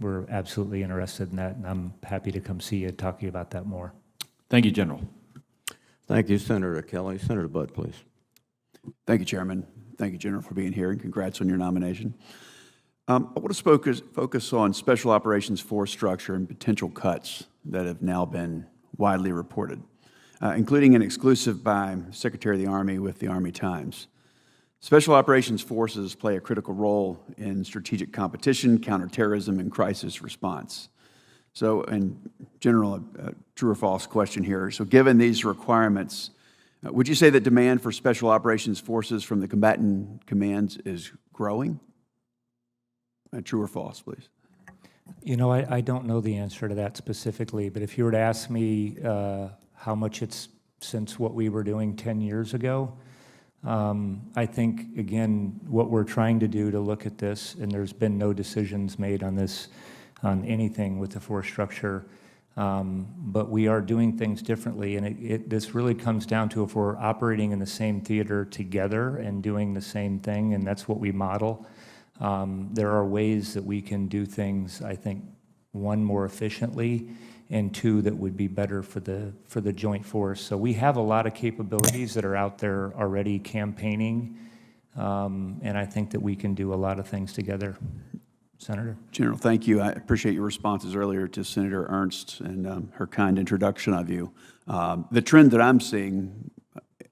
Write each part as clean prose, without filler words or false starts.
we're absolutely interested in that, and I'm happy to come see you and talk to you about that more. Thank you, General. Thank you, Senator Kelly. Senator Budd, please. Thank you, Chairman. Thank you, General, for being here, and congrats on your nomination. I want to focus on Special Operations Force structure and potential cuts that have now been widely reported, including an exclusive by Secretary of the Army with the Army Times. Special Operations Forces play a critical role in strategic competition, counterterrorism, and crisis response. So, and General, a true or false question here. So given these requirements, would you say that demand for Special Operations Forces from the combatant commands is growing? True or false, please? You know, I don't know the answer to that specifically, but if you were to ask me how much it's since what we were doing 10 years ago, I think, again, what we're trying to do to look at this, and there's been no decisions made on this, on anything with the force structure, but we are doing things differently, and this really comes down to if we're operating in the same theater together and doing the same thing, and that's what we model. There are ways that we can do things, I think, one, more efficiently, and two, that would be better for the joint force. So we have a lot of capabilities that are out there already campaigning, and I think that we can do a lot of things together. Senator? General, thank you. I appreciate your responses earlier to Senator Ernst and her kind introduction of you. The trend that I'm seeing,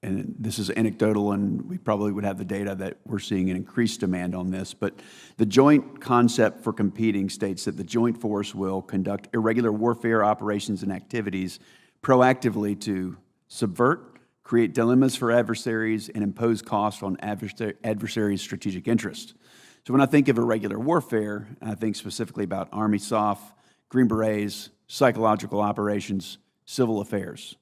and this is anecdotal, and we probably would have the data that we're seeing an increased demand on this, but the joint concept for competing states that the joint force will conduct irregular warfare operations and activities proactively to subvert, create dilemmas for adversaries, and impose costs on adversaries' strategic interests. So when I think of irregular warfare, I think specifically about Army SOF, Green Berets, psychological operations, civil affairs.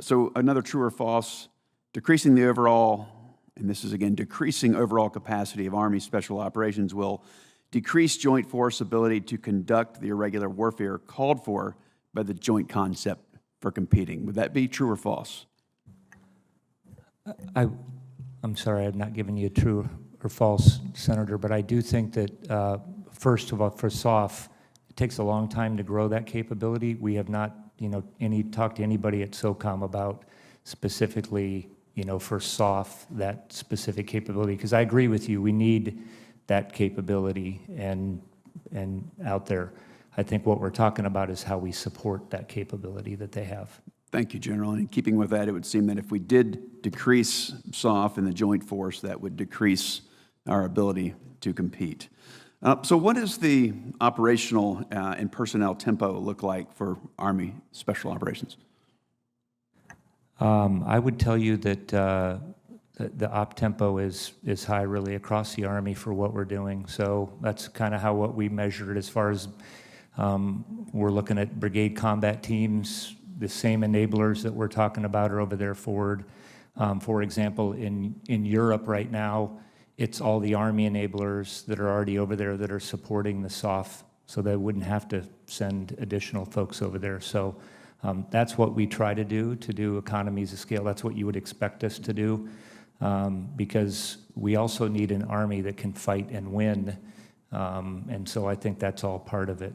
So another true or false, decreasing the overall, and this is again, decreasing overall capacity of Army Special Operations will decrease joint force ability to conduct the irregular warfare called for by the joint concept for competing. Would that be true or false? I'm sorry, I've not given you a true or false, Senator, but I do think that, first of all, for SOF, it takes a long time to grow that capability. We have not, talked to anybody at SOCOM about specifically, for SOF, that specific capability, because I agree with you, we need that capability and out there. I think what we're talking about is how we support that capability that they have. Thank you, General. And in keeping with that, it would seem that if we did decrease SOF in the joint force, that would decrease our ability to compete. So what does the operational and personnel tempo look like for Army Special Operations? I would tell you that the op tempo is high really across the Army for what we're doing. So that's kind of what we measure it as far as we're looking at brigade combat teams. The same enablers that we're talking about are over there forward. For example, in Europe right now, it's all the Army enablers that are already over there that are supporting the SOF, so they wouldn't have to send additional folks over there. So that's what we try to do economies of scale. That's what you would expect us to do, because we also need an Army that can fight and win, and so I think that's all part of it.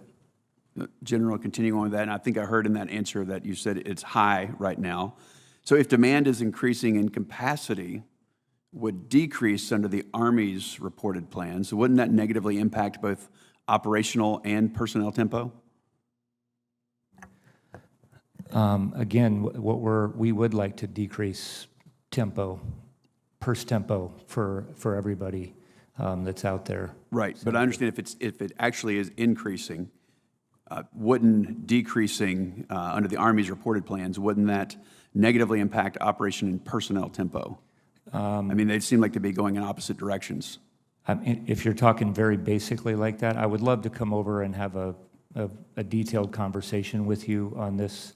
General, continuing on with that, and I think I heard in that answer that you said it's high right now. So if demand is increasing in capacity, would decrease under the Army's reported plans, so wouldn't that negatively impact both operational and personnel tempo? Again, we would like to decrease tempo, purse tempo for everybody that's out there. Right, but I understand if it actually is increasing, wouldn't decreasing under the Army's reported plans, wouldn't that negatively impact operation and personnel tempo? I mean, they seem like to be going in opposite directions. If you're talking very basically like that, I would love to come over and have a detailed conversation with you on this,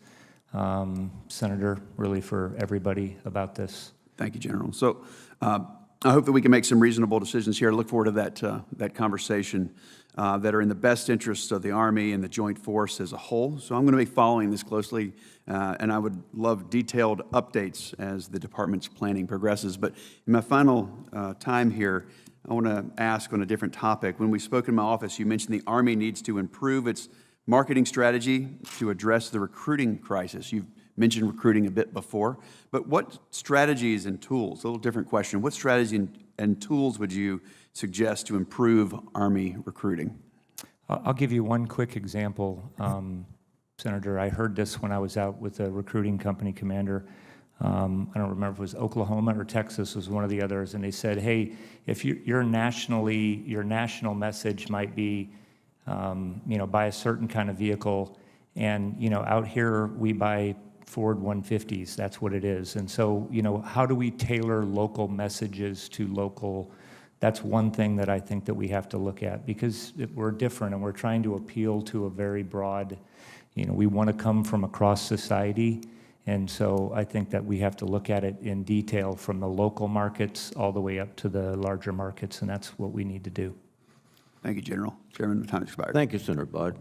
Senator, really for everybody about this. Thank you, General. So I hope that we can make some reasonable decisions here. I look forward to that conversation that are in the best interests of the Army and the Joint Force as a whole. So I'm going to be following this closely, and I would love detailed updates as the department's planning progresses. But in my final time here, I want to ask on a different topic. When we spoke in my office, you mentioned the Army needs to improve its marketing strategy to address the recruiting crisis. You've mentioned recruiting a bit before, but what strategies and tools, a little different question, what strategies and tools would you suggest to improve Army recruiting? I'll give you one quick example, Senator. I heard this when I was out with a recruiting company commander. I don't remember if it was Oklahoma or Texas was one of the others, and they said, hey, if your national message might be, buy a certain kind of vehicle, and, out here we buy Ford 150s, that's what it is. And so, how do we tailor local messages to local? That's one thing that I think that we have to look at, because we're different and we're trying to appeal to a very broad, we want to come from across society. And so I think that we have to look at it in detail from the local markets all the way up to the larger markets, and that's what we need to do. Thank you, General. Chairman, the time expired. Thank you, Senator Budd.